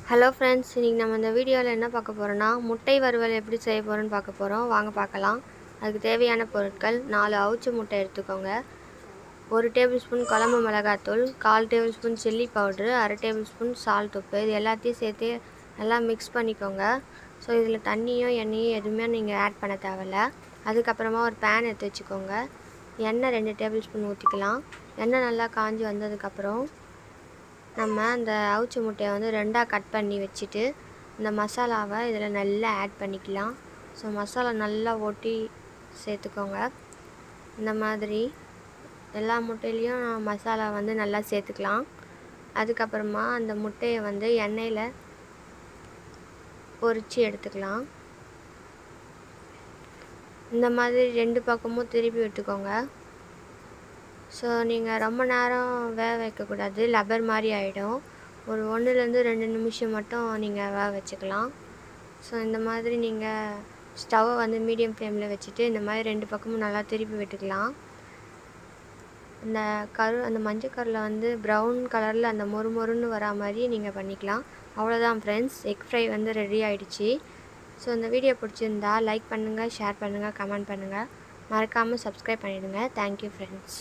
Hello friends, இன்றைக்கி நம்ம இந்த வீடியோவில் என்ன பார்க்க போகிறோன்னா முட்டை வறுவல் எப்படி செய்ய போகிறோன்னு பார்க்க போகிறோம். வாங்க பார்க்கலாம். அதுக்கு தேவையான பொருட்கள் 4 அவிச்ச முட்டை எடுத்துக்கோங்க, 1 டேபிள் ஸ்பூன் குழம்பு மிளகாத்தூள், 1/4 table spoon chilli powder, 1/2 table spoon salt உப்பு. இது எல்லாத்தையும் சேர்த்து நல்லா மிக்ஸ் பண்ணிக்கோங்க. ஸோ இதில் தண்ணியோ எண்ணெயோ எதுவுமே நீங்கள் ஆட் பண்ண தேவையில்ல. அதுக்கப்புறமா ஒரு பேன் எடுத்து வச்சுக்கோங்க. எண்ணெய் 2 டேபிள் ஸ்பூன் ஊற்றிக்கலாம். எண்ணெய் நல்லா காஞ்சி வந்ததுக்கப்புறம் நம்ம அந்த அவிச்ச முட்டையை வந்து 2ஆக கட் பண்ணி வச்சுட்டு இந்த மசாலாவை இதில் நல்லா ஆட் பண்ணிக்கலாம். ஸோ மசாலா நல்லா ஒட்டி சேர்த்துக்கோங்க. இந்த மாதிரி எல்லா முட்டையிலையும் மசாலா வந்து நல்லா சேர்த்துக்கலாம். அதுக்கப்புறமா அந்த முட்டையை வந்து எண்ணெயில் பொரித்து எடுத்துக்கலாம். இந்த மாதிரி 2 பக்கமும் திருப்பி விட்டுக்கோங்க. ஸோ நீங்கள் ரொம்ப நேரம் வேக வைக்கக்கூடாது, லப்பர் மாதிரி ஆகிடும். ஒரு 1லேருந்து 2 நிமிஷம் மட்டும் நீங்கள் வேக வச்சுக்கலாம். ஸோ இந்த மாதிரி நீங்கள் ஸ்டவ்வை வந்து மீடியம் ஃப்ளேமில் வச்சுட்டு இந்த மாதிரி 2 பக்கமும் நல்லா திருப்பி விட்டுக்கலாம். அந்த மஞ்சள் கருவில் வந்து ப்ரௌன் கலரில் அந்த மொறுன்னு வரா மாதிரி நீங்கள் பண்ணிக்கலாம். அவ்வளோதான் ஃப்ரெண்ட்ஸ், எக் ஃப்ரை வந்து ரெடி ஆகிடுச்சு. ஸோ இந்த வீடியோ பிடிச்சிருந்தா லைக் பண்ணுங்கள், ஷேர் பண்ணுங்கள், கமெண்ட் பண்ணுங்கள். மறக்காமல் சப்ஸ்கிரைப் பண்ணிவிடுங்க. Thank you friends.